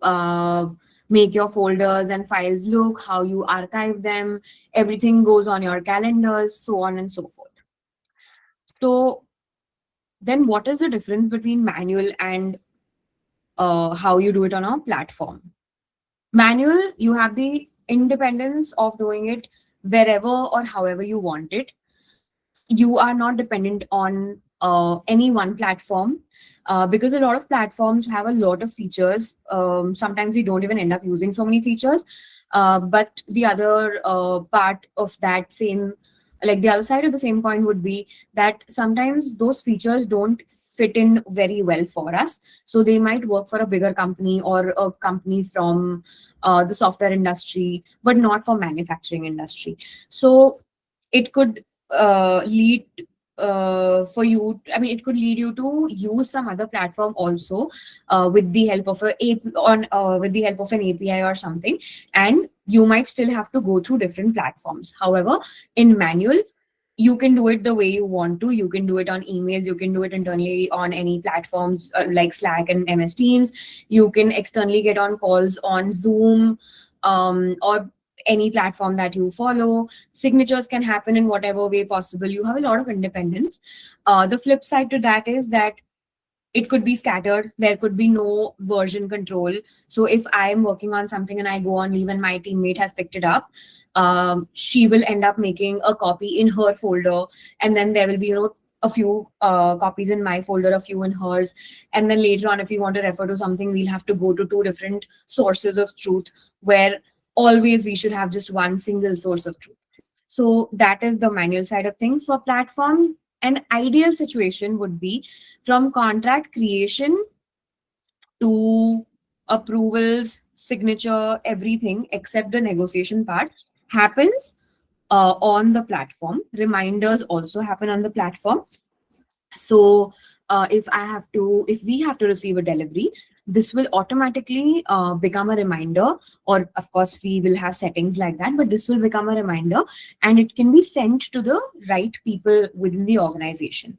make your folders and files look, how you archive them, everything goes on your calendars, so on and so forth. So then what is the difference between manual and how you do it on a platform? Manual, you have the independence of doing it wherever or however you want it. You are not dependent on any one platform because a lot of platforms have a lot of features. Sometimes we don't even end up using so many features. But the other part of that same, like the other side of the same coin would be that sometimes those features don't fit in very well for us. So they might work for a bigger company or a company from the software industry, but not for manufacturing industry. So it could lead for you, I mean, it could lead you to use some other platform also with the help of with the help of an API or something, and you might still have to go through different platforms. However, in manual, you can do it the way you want to. You can do it on emails. You can do it internally on any platforms like Slack and MS Teams. You can externally get on calls on Zoom or any platform that you follow. Signatures can happen in whatever way possible. You have a lot of independence. The flip side to that is that it could be scattered. There could be no version control. So if I'm working on something and I go on leave and my teammate has picked it up, she will end up making a copy in her folder. And then there will be, a few copies in my folder, a few in hers. And then later on, if we want to refer to something, we'll have to go to two different sources of truth, where always we should have just one single source of truth. So that is the manual side of things. For platform, an ideal situation would be from contract creation to approvals, signature, everything except the negotiation part happens on the platform. Reminders also happen on the platform. So if we have to receive a delivery, this will automatically become a reminder, or of course we will have settings like that, but this will become a reminder and it can be sent to the right people within the organization.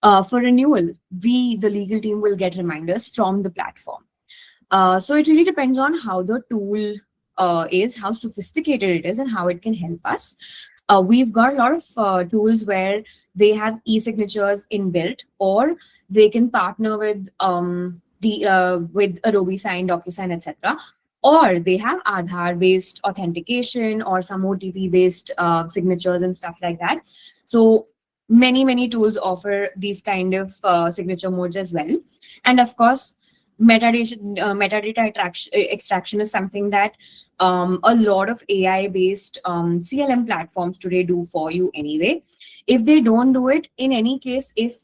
For renewal, the legal team will get reminders from the platform. So it really depends on how the tool is, how sophisticated it is, and how it can help us. We've got a lot of tools where they have e-signatures inbuilt, or they can partner with with Adobe Sign, DocuSign, etc. Or they have Aadhaar-based authentication or some OTP-based signatures and stuff like that. So many tools offer these kind of signature modes as well. And of course, metadata extraction is something that a lot of AI-based CLM platforms today do for you anyway. If they don't do it, in any case, if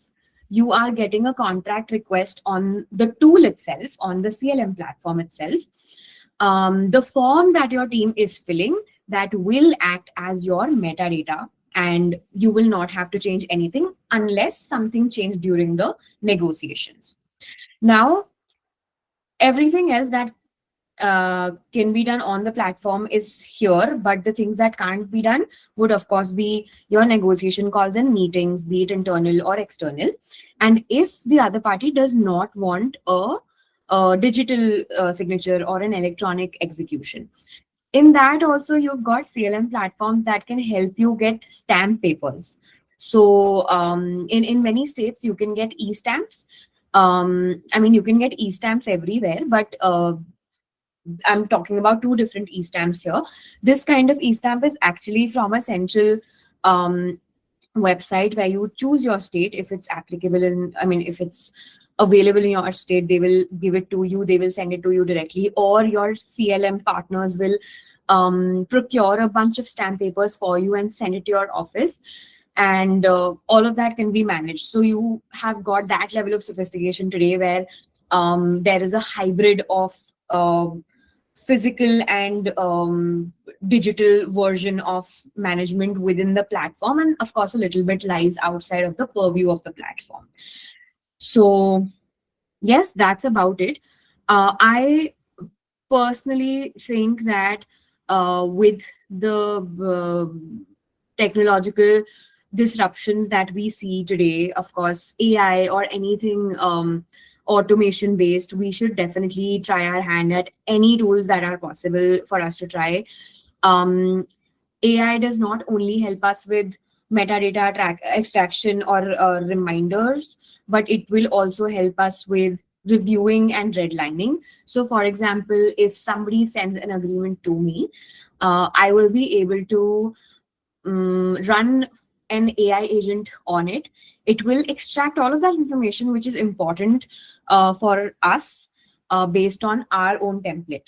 you are getting a contract request on the tool itself, on the CLM platform itself, the form that your team is filling, that will act as your metadata, and you will not have to change anything unless something changed during the negotiations. Now, everything else that can be done on the platform is here, but the things that can't be done would of course be your negotiation calls and meetings, be it internal or external. And if the other party does not want a digital signature or an electronic execution, in that also you've got CLM platforms that can help you get stamp papers. So in many states you can get e-stamps. I mean, you can get e-stamps everywhere, but I'm talking about two different e-stamps here. This kind of e-stamp is actually from a central website where you choose your state if it's applicable in, I mean, if it's available in your state, they will give it to you, they will send it to you directly, or your CLM partners will procure a bunch of stamp papers for you and send it to your office. And all of that can be managed. So you have got that level of sophistication today where there is a hybrid of physical and digital version of management within the platform. And of course, a little bit lies outside of the purview of the platform. So yes, that's about it. I personally think that with the technological disruptions that we see today, of course, AI or anything automation based, we should definitely try our hand at any tools that are possible for us to try. AI does not only help us with metadata extraction or reminders, but it will also help us with reviewing and redlining. So, for example, if somebody sends an agreement to me, I will be able to run an AI agent on it. It will extract all of that information, which is important for us based on our own template,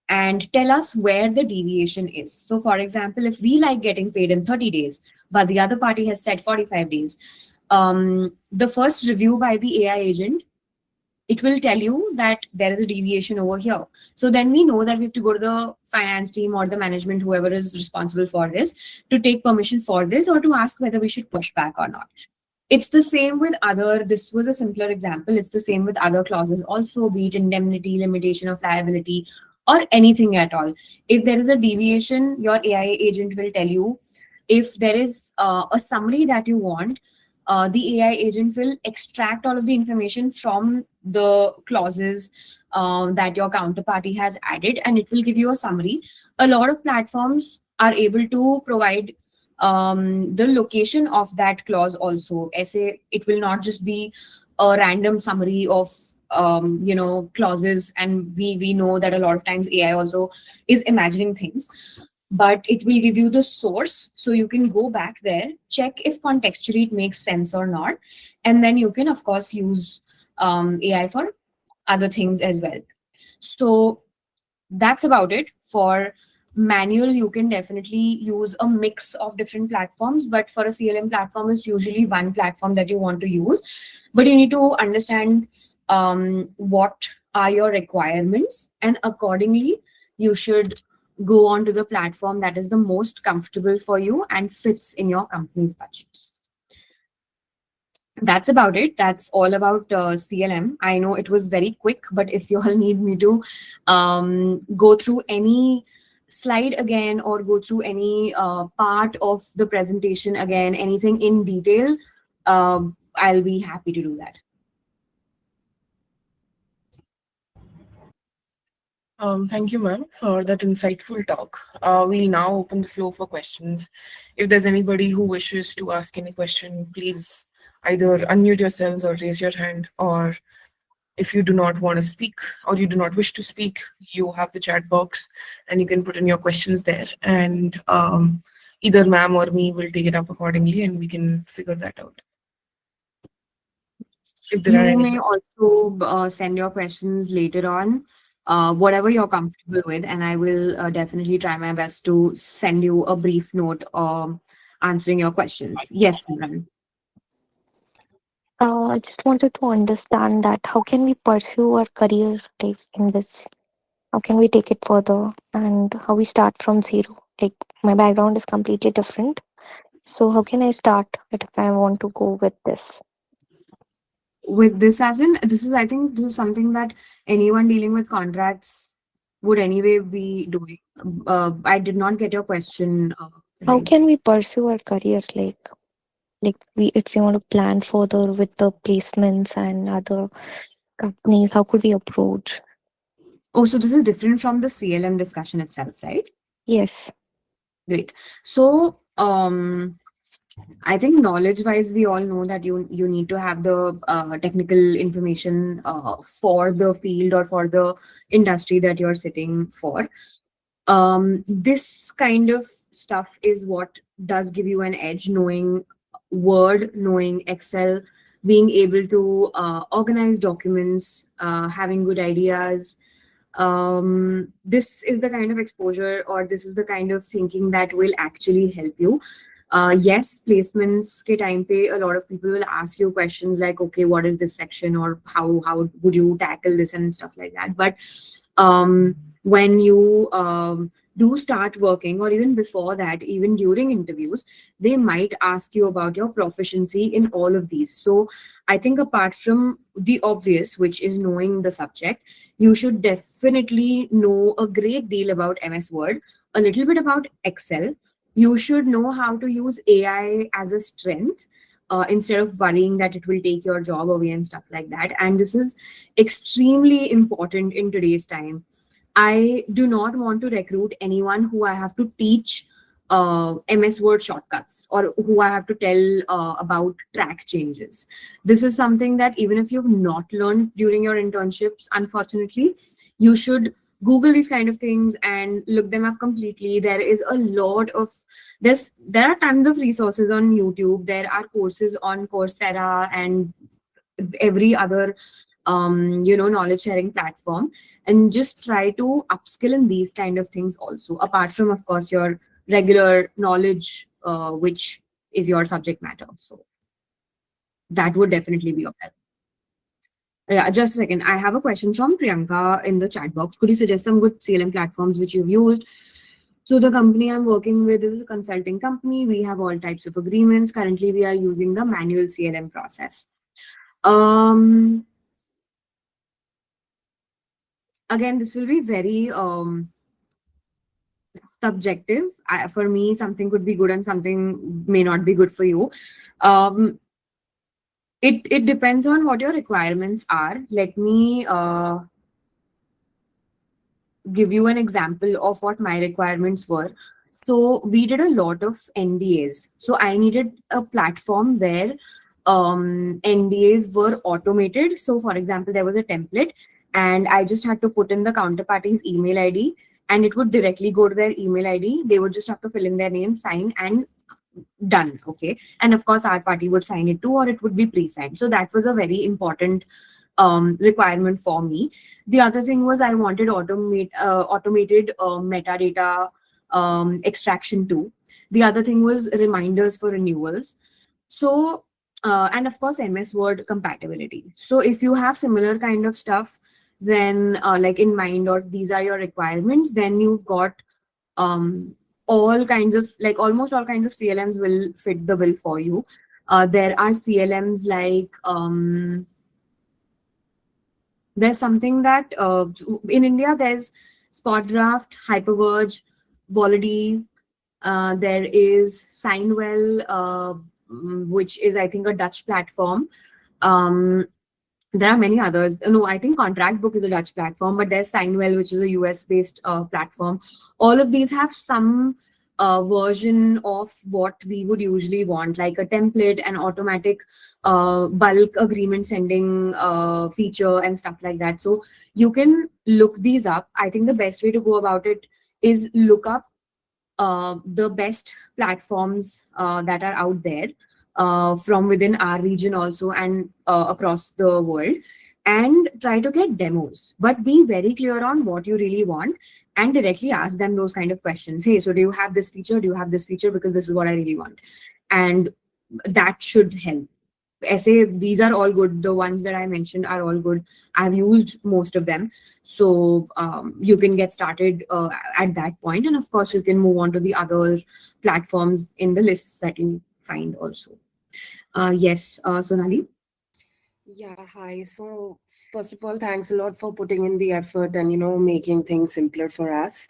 and tell us where the deviation is. So, for example, if we like getting paid in 30 days, but the other party has said 45 days, the first review by the AI agent, it will tell you that there is a deviation over here. So then we know that we have to go to the finance team or the management, whoever is responsible for this, to take permission for this or to ask whether we should push back or not. It's the same with other, this was a simpler example, it's the same with other clauses also, be it indemnity, limitation of liability, or anything at all. If there is a deviation, your AI agent will tell you. If there is a summary that you want, the AI agent will extract all of the information from the clauses that your counterparty has added, and it will give you a summary. A lot of platforms are able to provide the location of that clause also. Essay, it will not just be a random summary of clauses, and we know that a lot of times AI also is imagining things, but it will give you the source, so you can go back there, check if contextually it makes sense or not, and then you can of course use AI for other things as well. So that's about it. For manual, you can definitely use a mix of different platforms, but for a CLM platform, it's usually one platform that you want to use. But you need to understand what are your requirements, and accordingly, you should go on to the platform that is the most comfortable for you and fits in your company's budgets. That's about it. That's all about CLM. I know it was very quick, but if you all need me to go through any slide again or go through any part of the presentation again, anything in detail, I'll be happy to do that. Thank you, ma'am, for that insightful talk. We'll now open the floor for questions. If there's anybody who wishes to ask any question, please either unmute yourselves or raise your hand, or if you do not want to speak or you do not wish to speak, you have the chat box and you can put in your questions there, and either ma'am or me will take it up accordingly and we can figure that out. If there are You any. may also send your questions later on, whatever you're comfortable with, and I will definitely try my best to send you a brief note answering your questions. Yes, Simran. I just wanted to understand that how can we pursue our career like in this? How can we take it further and how we start from zero? Like my background is completely different. So how can I start it if I want to go with this? With this, as in, this is, I think this is something that anyone dealing with contracts would anyway be doing. I did not get your question. How Right. can we pursue our career like we if we want to plan further with the placements and other companies, how could we approach? Oh, so this is different from the CLM discussion itself, right? Yes. Great. So, I think knowledge-wise, we all know that you need to have the technical information for the field or for the industry that you're sitting for. This kind of stuff is what does give you an edge, knowing Word, knowing Excel, being able to organize documents, having good ideas. This is the kind of exposure, or this is the kind of thinking that will actually help you. Yes, placements ke time pe, a lot of people will ask you questions like, okay, what is this section, or how would you tackle this and stuff like that. But when you do start working, or even before that, even during interviews, they might ask you about your proficiency in all of these. So I think apart from the obvious, which is knowing the subject, you should definitely know a great deal about MS Word, a little bit about Excel. You should know how to use AI as a strength, instead of worrying that it will take your job away and stuff like that. And this is extremely important in today's time. I do not want to recruit anyone who I have to teach MS Word shortcuts, or who I have to tell about track changes. This is something that even if you've not learned during your internships, unfortunately, you should Google these kind of things and look them up completely. There is a lot of there are tons of resources on YouTube. There are courses on Coursera and every other knowledge sharing platform, and just try to upskill in these kind of things also, apart from, of course, your regular knowledge, which is your subject matter. So that would definitely be of help. Yeah, just a second. I have a question from Priyanka in the chat box. Could you suggest some good CLM platforms which you've used? So the company I'm working with is a consulting company. We have all types of agreements. Currently, we are using the manual CLM process. Again, this will be very subjective. For me, something could be good and something may not be good for you. It depends on what your requirements are. Let me give you an example of what my requirements were. So we did a lot of NDAs. So I needed a platform where NDAs were automated. So for example, there was a template and I just had to put in the counterparty's email ID, and it would directly go to their email ID. They would just have to fill in their name, sign, and done. Okay. And of course, our party would sign it too, or it would be pre-signed. So that was a very important requirement for me. The other thing was I wanted automated metadata extraction too. The other thing was reminders for renewals. So, and of course, MS Word compatibility. So if you have similar kind of stuff, then like in mind, or these are your requirements, then you've got all kinds of, like almost all kinds of CLMs will fit the bill for you. There are CLMs like, there's something that in India, there's SpotDraft, Hyperverge, Volody. There is Signwell, which is, I think, a Dutch platform. There are many others. No, I think Contract Book is a Dutch platform, but there's Signwell, which is a US-based platform. All of these have some version of what we would usually want, like a template, an automatic bulk agreement sending feature and stuff like that. So you can look these up. I think the best way to go about it is look up the best platforms that are out there from within our region also, and across the world, and try to get demos. But be very clear on what you really want and directly ask them those kind of questions. Hey, so do you have this feature? Do you have this feature? Because this is what I really want. And that should help. Essay, these are all good. The ones that I mentioned are all good. I've used most of them. So you can get started at that point. And of course, you can move on to the other platforms in the lists that you find also. Yes, Sonali? Yeah, hi. So first of all, thanks a lot for putting in the effort and making things simpler for us.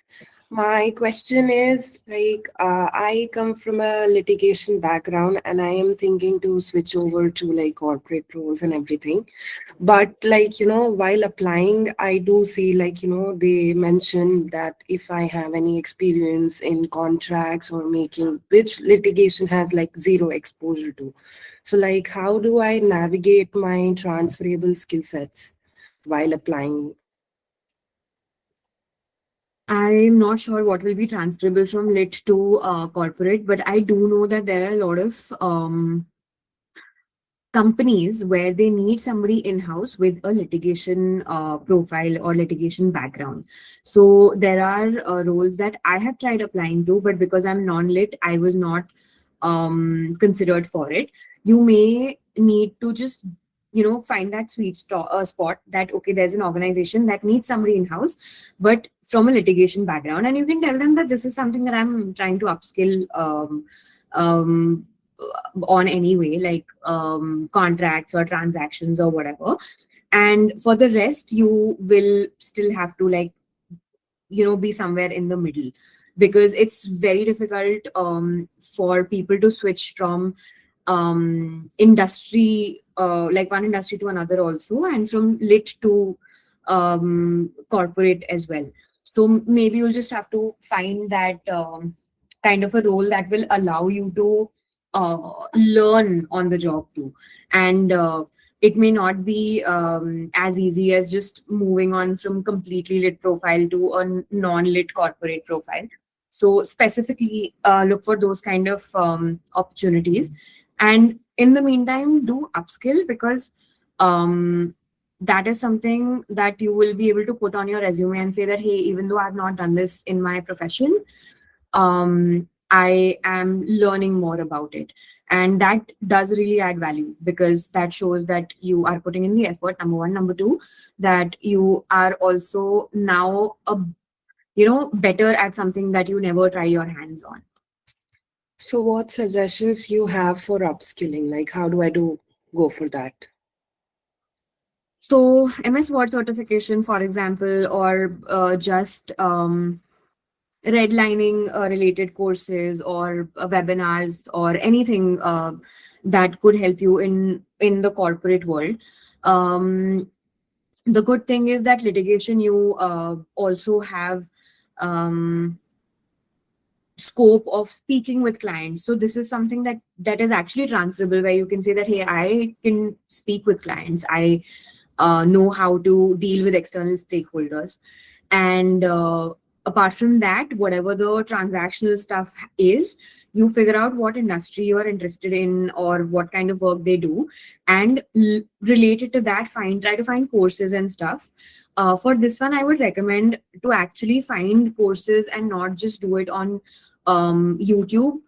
My question is I come from a litigation background and I am thinking to switch over to like corporate roles and everything. But while applying, I do see they mention that if I have any experience in contracts or making, which litigation has like zero exposure to. So how do I navigate my transferable skill sets while applying? I'm not sure what will be transferable from lit to corporate, but I do know that there are a lot of companies where they need somebody in-house with a litigation profile or litigation background. So there are roles that I have tried applying to, but because I'm non-lit, I was not considered for it. You may need to just find that spot that okay, there's an organization that needs somebody in-house but from a litigation background, and you can tell them that this is something that I'm trying to upskill um, on anyway, like contracts or transactions or whatever. And for the rest, you will still have to be somewhere in the middle, because it's very difficult for people to switch from industry, like one industry to another also, and from lit to corporate as well. So maybe you'll just have to find that kind of a role that will allow you to learn on the job too. And it may not be as easy as just moving on from completely lit profile to a non-lit corporate profile. So specifically look for those kind of opportunities. And in the meantime, do upskill, because that is something that you will be able to put on your resume and say that, hey, even though I've not done this in my profession, I am learning more about it. And that does really add value, because that shows that you are putting in the effort, number one. Number two, that you are also now better at something that you never tried your hands on. So what suggestions you have for upskilling? Like how do I go for that? So MS Word certification, for example, or just redlining related courses or webinars or anything that could help you in the corporate world. The good thing is that litigation, you also have scope of speaking with clients. So this is something that is actually transferable, where you can say that, hey, I can speak with clients, I know how to deal with external stakeholders. And apart from that, whatever the transactional stuff is, you figure out what industry you are interested in or what kind of work they do, and related to that, try to find courses and stuff. For this one, I would recommend to actually find courses and not just do it on YouTube,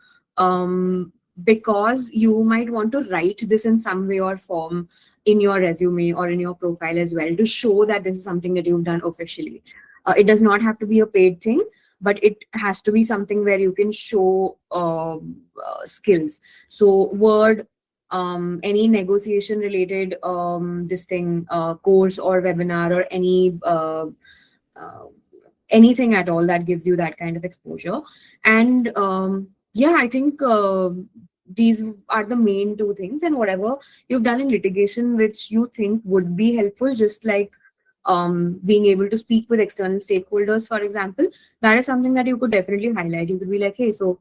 because you might want to write this in some way or form in your resume or in your profile as well, to show that this is something that you've done officially. It does not have to be a paid thing, but it has to be something where you can show skills. So Word, any negotiation related this thing, course or webinar or uh, anything at all that gives you that kind of exposure. And yeah, I think these are the main two things. And whatever you've done in litigation which you think would be helpful, just like being able to speak with external stakeholders, for example, that is something that you could definitely highlight. You could be like, hey, so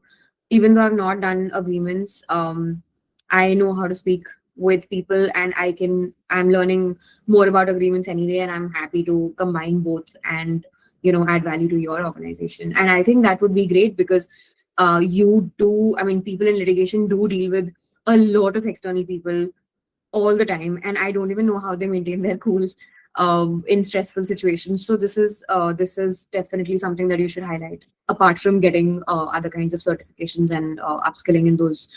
even though I've not done agreements, I know how to speak with people, and I'm learning more about agreements anyway, and I'm happy to combine both and add value to your organization. And I think that would be great, because people in litigation do deal with a lot of external people all the time, and I don't even know how they maintain their cool in stressful situations. So this is definitely something that you should highlight, apart from getting other kinds of certifications and upskilling in those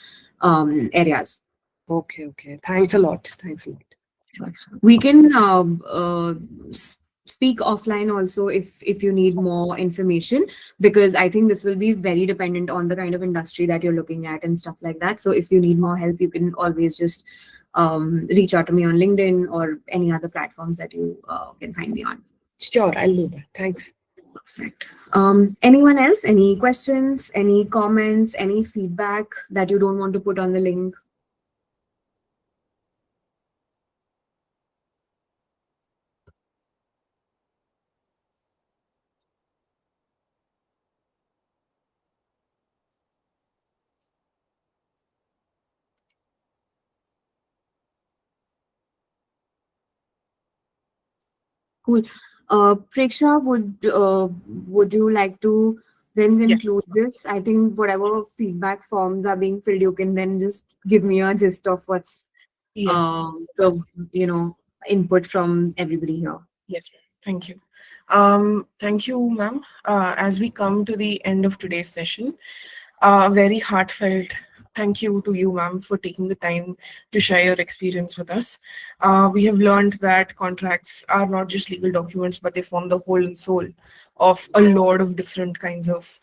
areas. Okay. Thanks a lot. We can speak offline also if you need more information, because I think this will be very dependent on the kind of industry that you're looking at and stuff like that. So if you need more help, you can always just reach out to me on LinkedIn or any other platforms that you can find me on. Sure, I'll do that. Thanks. Perfect. Anyone else? Any questions, any comments, any feedback that you don't want to put on the link? Cool. Preksha, would you like to then Yes. conclude this? I think whatever feedback forms are being filled, you can then just give me a gist of what's Yes. the input from everybody here. Yes, ma'am. Thank you. Thank you, ma'am. As we come to the end of today's session, very heartfelt thank you to you, ma'am, for taking the time to share your experience with us. We have learned that contracts are not just legal documents, but they form the whole and soul of a lot of different kinds of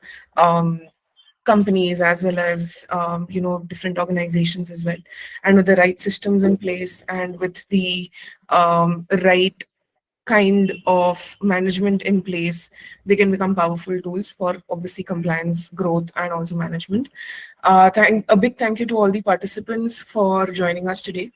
companies, as well as different organizations as well. And with the right systems in place, and with the right kind of management in place, they can become powerful tools for obviously compliance, growth, and also management. A big thank you to all the participants for joining us today.